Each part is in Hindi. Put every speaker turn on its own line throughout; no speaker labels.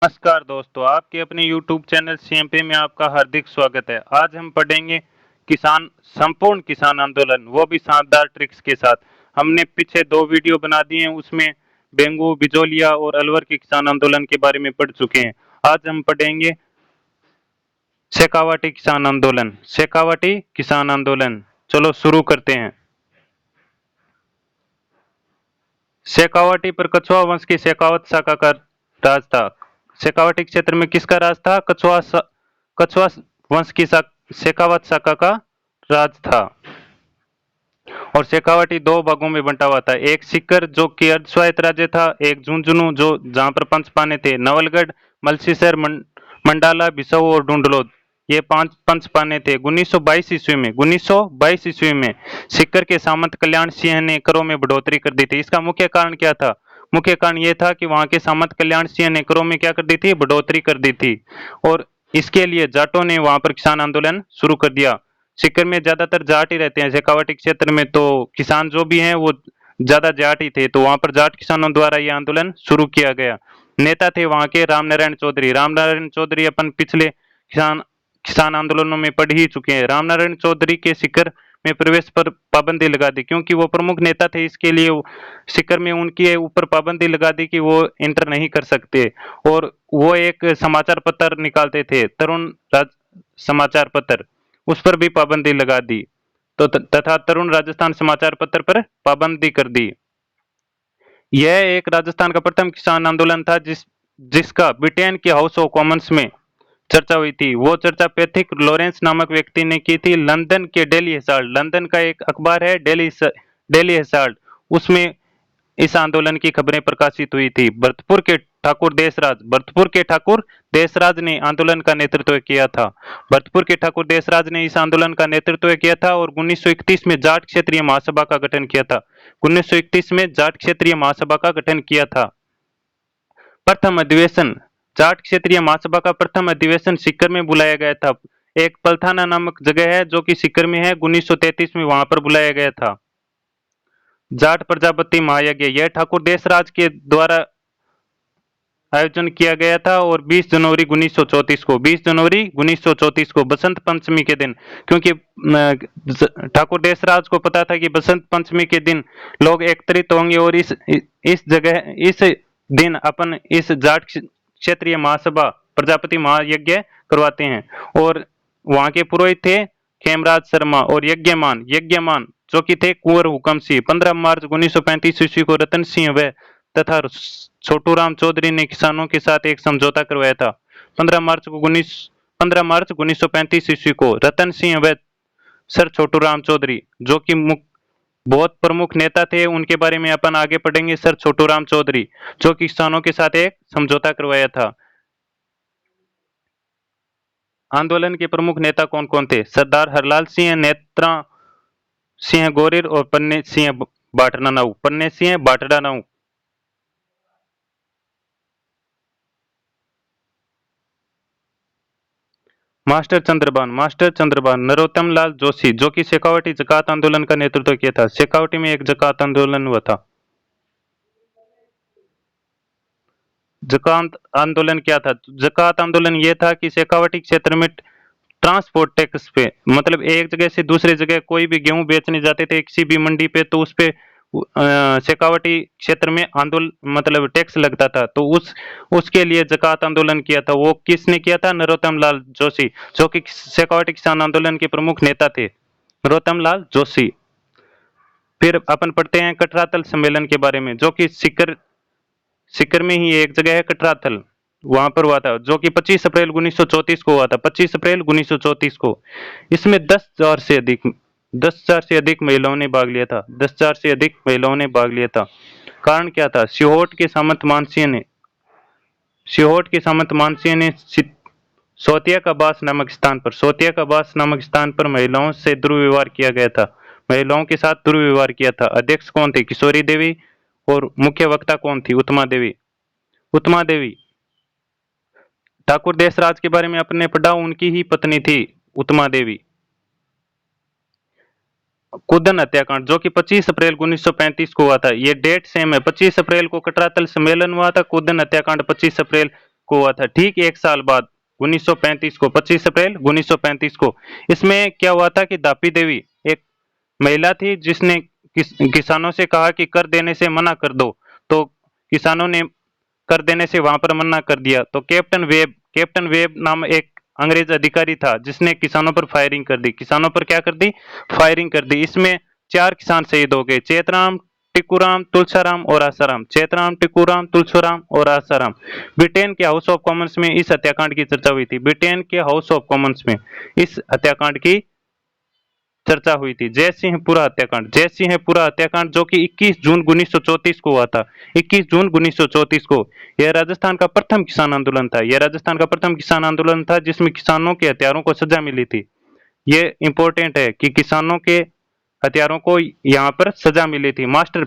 नमस्कार दोस्तों, आपके अपने YouTube चैनल सीएमपी में आपका हार्दिक स्वागत है। आज हम पढ़ेंगे किसान संपूर्ण किसान आंदोलन, वो भी शानदार ट्रिक्स के साथ। हमने पीछे दो वीडियो बना दिए हैं, उसमें डेंगू, बिजोलिया और अलवर के किसान आंदोलन के बारे में पढ़ चुके हैं। आज हम पढ़ेंगे शेखावाटी किसान आंदोलन। शेखावाटी किसान आंदोलन, चलो शुरू करते हैं। शेखावाटी पर कछुआ वंश की शेखावत शाखा का राज था। शेखावाटी क्षेत्र में किसका राज था? कछुआ वंश की शेखावत शाखा का राज था। और शेखावाटी दो भागों में बंटा हुआ था। एक सीकर जो कि अर्ध स्वायत्त राज्य था, एक झुंझुनू जो जहां पर पंच पाने थे। नवलगढ़, मलसीसर, मंडाला, बिसऊ और डूंडलोद, ये पांच पंच पाने थे। 1922 ईस्वी में सीकर के सामंत कल्याण सिंह ने करों में बढ़ोतरी कर दी थी। इसका मुख्य कारण क्या था? मुख्य कारण यह था कि वहां के सामंत कल्याण सिंह ने करों में क्या कर दी थी? बढ़ोतरी कर दी थी। और इसके लिए जाटों ने वहां पर किसान आंदोलन शुरू कर दिया। सीकर में ज्यादातर जाट ही रहते हैं। शेखावाटी क्षेत्र में तो किसान जो भी हैं वो ज्यादा जाट ही थे, तो वहां पर जाट किसानों द्वारा यह आंदोलन शुरू किया गया। नेता थे वहां के रामनारायण चौधरी। रामनारायण चौधरी अपन पिछले किसान किसान आंदोलनों में पढ़ ही चुके हैं। रामनारायण चौधरी के सीकर में प्रवेश पर पाबंदी लगा दी, क्योंकि वो प्रमुख नेता थे। इसके लिए सीकर में उनके ऊपर पाबंदी लगा दी कि वो इंटर नहीं कर सकते। और वो एक समाचार पत्र निकालते थे, तरुण राज समाचार पत्र, उस पर भी पाबंदी लगा दी। तो तथा तरुण राजस्थान समाचार पत्र पर पाबंदी कर दी। यह एक राजस्थान का प्रथम किसान आंदोलन था जिसका ब्रिटेन के हाउस ऑफ कॉमन्स में चर्चा हुई थी। वो चर्चा पैथिक लॉरेंस नामक व्यक्ति ने की थी। लंदन के डेली हेसाल्ट, लंदन का एक अखबार है डेली हेसाल्ट, उसमें इस आंदोलन की खबरें प्रकाशित हुई थी। भरतपुर के ठाकुर देशराज ने आंदोलन का नेतृत्व किया था। भरतपुर के ठाकुर देशराज ने इस आंदोलन का नेतृत्व किया था और 1931 में जाट क्षेत्रीय महासभा का गठन किया था। 1931 में जाट क्षेत्रीय महासभा का गठन किया था। प्रथम अधिवेशन, जाट क्षेत्रीय महासभा का प्रथम अधिवेशन सीकर में बुलाया गया था। एक पलथाना नामक जगह है जो कि सीकर में है। 1933 में वहां पर बुलाया गया था। जाट प्रजापति महायज्ञ, यह ठाकुर देशराज के द्वारा आयोजन किया गया था। और 20 जनवरी 1934 को बसंत पंचमी के दिन, क्योंकि ठाकुर देशराज को पता था कि बसंत पंचमी के दिन लोग एकत्रित होंगे और इस दिन अपन इस जाट क्षेत्रीय महासभा प्रजापति महायज्ञ करवाते हैं। और वहां के पुरोहित थे खेमराज शर्मा और यज्ञमान जो कि थे कुंवर हुकम सिंह। 15 मार्च 1935 ईस्वी को रतन सिंह व तथा छोटू राम चौधरी ने किसानों के साथ एक समझौता करवाया था। 15 मार्च 1935 ईस्वी को रतन सिंह व सर छोटू राम चौधरी, जो कि बहुत प्रमुख नेता थे, उनके बारे में अपन आगे पढ़ेंगे। सर छोटू राम चौधरी जो कि किसानों के साथ एक समझौता करवाया था। आंदोलन के प्रमुख नेता कौन कौन थे? सरदार हरलाल सिंह, नेत्रा सिंह गोरिर और पन्ने सिंह बाटड़ा नाऊ। मास्टर चंद्रभान नरोत्तम लाल जोशी, जो कि शेखावटी जकात आंदोलन का नेतृत्व किया था। शेखावटी में एक जकात आंदोलन हुआ था। जकात आंदोलन क्या था? जकात आंदोलन यह था कि शेखावटी क्षेत्र में ट्रांसपोर्ट टैक्स पे, मतलब एक जगह से दूसरी जगह कोई भी गेहूं बेचने जाते थे किसी भी मंडी पे, तो उस पे शेखावटी क्षेत्र में आंदोलन मतलब टैक्स लगता था। तो उसके लिए जकात आंदोलन किया था। वो किसने किया था? नरोत्तम लाल जोशी, जो कि शेखावटी किसान आंदोलन के प्रमुख नेता थे, नरोत्तम लाल जोशी। फिर अपन पढ़ते हैं कटरातल सम्मेलन के बारे में, जो कि सीकर में ही एक जगह है कटरातल, वहां पर हुआ था, जो कि 25 अप्रैल 1934 को हुआ था। 25 अप्रैल 1934 को। इसमें 10,000 से अधिक महिलाओं ने भाग लिया था। 10,000 से अधिक महिलाओं ने भाग लिया था। कारण क्या था? सिहोट के सामंत मानसिंह ने सोतिया का बास नामक स्थान पर महिलाओं से दुर्व्यवहार किया गया था। महिलाओं के साथ दुर्व्यवहार किया था। अध्यक्ष कौन थे? किशोरी देवी। और मुख्य वक्ता कौन थी? उत्तमा देवी ठाकुर देशराज के बारे में अपने पढ़ा, उनकी ही पत्नी थी उत्तमा देवी। कुदन हत्याकांड, जो कि 25 अप्रैल 1935 को हुआ था। ये डेट सेम है। 25 अप्रैल को कटरातल सम्मेलन हुआ था। कुदन हत्याकांड 25 अप्रैल को हुआ था, ठीक एक साल बाद 1935 को, 25 अप्रैल 1935 को। इसमें क्या हुआ था कि दापी देवी एक महिला थी जिसने किसानों से कहा कि कर देने से मना कर दो, तो किसानों ने कर देने से वहां पर मना कर दिया। तो कैप्टन वेब नाम एक अंग्रेज अधिकारी था जिसने किसानों पर फायरिंग कर दी। किसानों पर क्या कर दी? फायरिंग कर दी। इसमें 4 किसान शहीद हो गए, चेतराम, टिक्कूराम, तुलसाराम और आसाराम। चेतराम, टिक्कूराम, तुलसाराम और आसाराम। ब्रिटेन के हाउस ऑफ कॉमन्स में इस हत्याकांड की चर्चा हुई थी। ब्रिटेन के हाउस ऑफ कॉमन्स में इस हत्याकांड की चर्चा हुई थी। जयसिंहपुरा हत्याकांड, जयसिंहपुरा हत्याकांड जो कि 21 जून 1934 को हुआ था। 21 जून 1934 को यह राजस्थान का प्रथम किसान आंदोलन था। यह राजस्थान का प्रथम किसान आंदोलन था जिसमें किसानों के हत्यारों को सजा मिली थी। ये इंपॉर्टेंट है कि किसानों के हत्यारों को यहाँ पर सजा मिली थी। मास्टर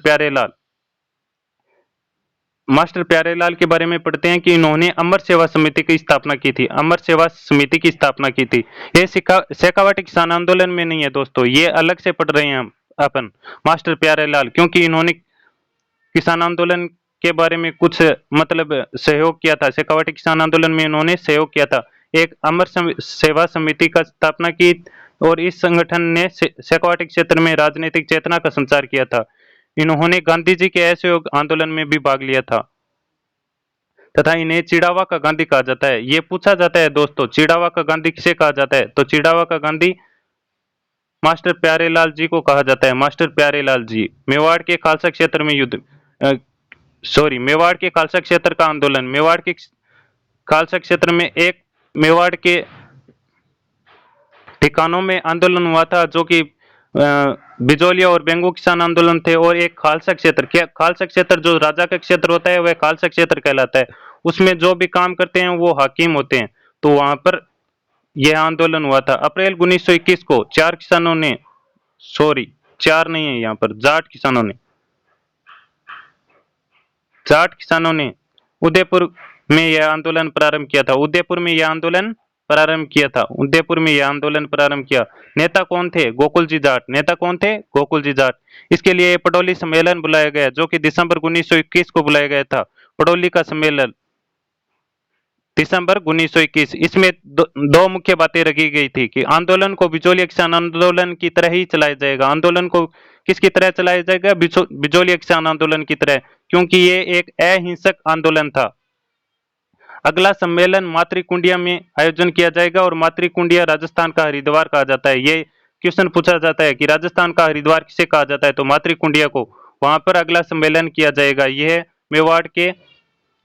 प्यारेलाल के बारे में पढ़ते हैं कि इन्होंने अमर सेवा समिति की स्थापना की थी। अमर सेवा समिति की स्थापना की थी। ये शेखावाटी किसान आंदोलन में नहीं है दोस्तों, ये अलग से पढ़ रहे हैं हम अपन मास्टर प्यारेलाल, क्योंकि इन्होंने किसान आंदोलन के बारे में कुछ मतलब सहयोग किया था। शेखावाटी किसान आंदोलन में इन्होंने सहयोग किया था। एक सेवा समिति का स्थापना की और इस संगठन ने शेखावाटी क्षेत्र में राजनीतिक चेतना का संचार किया था। इन्होंने गांधी जी के असहयोग आंदोलन में भी भाग लिया था तथा इन्हें चिड़ावा का गांधी कहा जाता है। ये पूछा जाता है दोस्तों, चिड़ावा का गांधी किसे कहा जाता है? तो चिड़ावा का गांधी मास्टर प्यारेलाल जी को कहा जाता है। मास्टर प्यारेलाल जी मेवाड़ के खालसा क्षेत्र में मेवाड़ के खालसा क्षेत्र का आंदोलन, मेवाड़ के खालसा क्षेत्र में एक मेवाड़ के ठिकानों में आंदोलन हुआ था जो कि बिजोलिया और बेंगो किसान आंदोलन थे। और एक खालसा क्षेत्र, क्या खालसा क्षेत्र जो राजा का क्षेत्र होता है वह खालसा क्षेत्र कहलाता है। उसमें जो भी काम करते हैं वो हाकिम होते हैं। तो वहां पर यह आंदोलन हुआ था। अप्रैल 1921 को चार किसानों ने, सॉरी चार नहीं है यहाँ पर, जाट किसानों ने उदयपुर में यह आंदोलन प्रारंभ किया था। उदयपुर में यह आंदोलन प्रारंभ किया। नेता कौन थे? गोकुल जी जाट। नेता कौन थे? गोकुल जी जाट। इसके लिए पटौली सम्मेलन बुलाया गया जो कि दिसंबर 1921 को बुलाया गया था। पटौली का सम्मेलन दिसंबर 1921। इसमें दो मुख्य बातें रखी गई थी कि आंदोलन को बिचौलिया किसान आंदोलन की तरह ही चलाया जाएगा। आंदोलन को किसकी तरह चलाया जाएगा? बिचौलिया किसान आंदोलन की तरह, क्योंकि ये एक अहिंसक आंदोलन था। अगला सम्मेलन मातृकुंडिया में आयोजन किया जाएगा और मातृकुंडिया राजस्थान का हरिद्वार कहा जाता है। ये क्वेश्चन पूछा जाता है कि राजस्थान का हरिद्वार किसे कहा जाता है? तो मातृकुंडिया को। वहां पर अगला सम्मेलन किया जाएगा। यह मेवाड़ के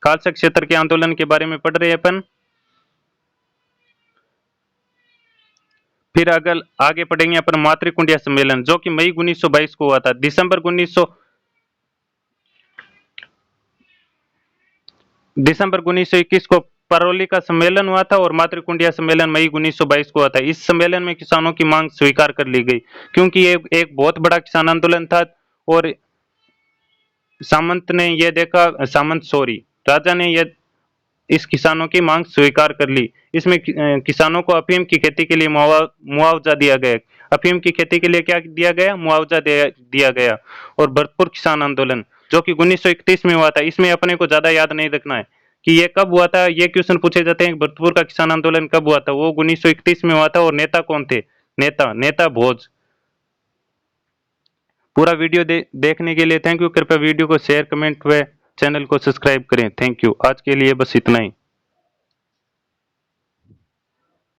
खालसा क्षेत्र के आंदोलन के बारे में पढ़ रहे हैं अपन। फिर अगर आगे पढ़ेंगे अपन मातृकुंडिया सम्मेलन जो कि मई 1922 को हुआ था। दिसंबर 1921 को परौली का सम्मेलन हुआ था और मातृकुंडिया सम्मेलन मई 1922 को हुआ था। इस सम्मेलन में किसानों की मांग स्वीकार कर ली गई क्योंकि ये एक बहुत बड़ा किसान आंदोलन था और राजा ने यह इस किसानों की मांग स्वीकार कर ली। इसमें किसानों को अफीम की खेती के लिए मुआवजा दिया गया। अफीम की खेती के लिए क्या दिया गया? मुआवजा दिया गया। और भरतपुर किसान आंदोलन जो कि 1931 में हुआ था। इसमें अपने को ज्यादा याद नहीं रखना है कि ये कब हुआ था। ये क्वेश्चन पूछे जाते हैं भरतपुर का किसान आंदोलन कब हुआ था। वो 1931 में हुआ था। और नेता कौन थे? नेता भोज। पूरा वीडियो देखने के लिए थैंक यू। कृपया वीडियो को शेयर, कमेंट व चैनल को सब्सक्राइब करें। Thank you. आज के लिए बस इतना ही।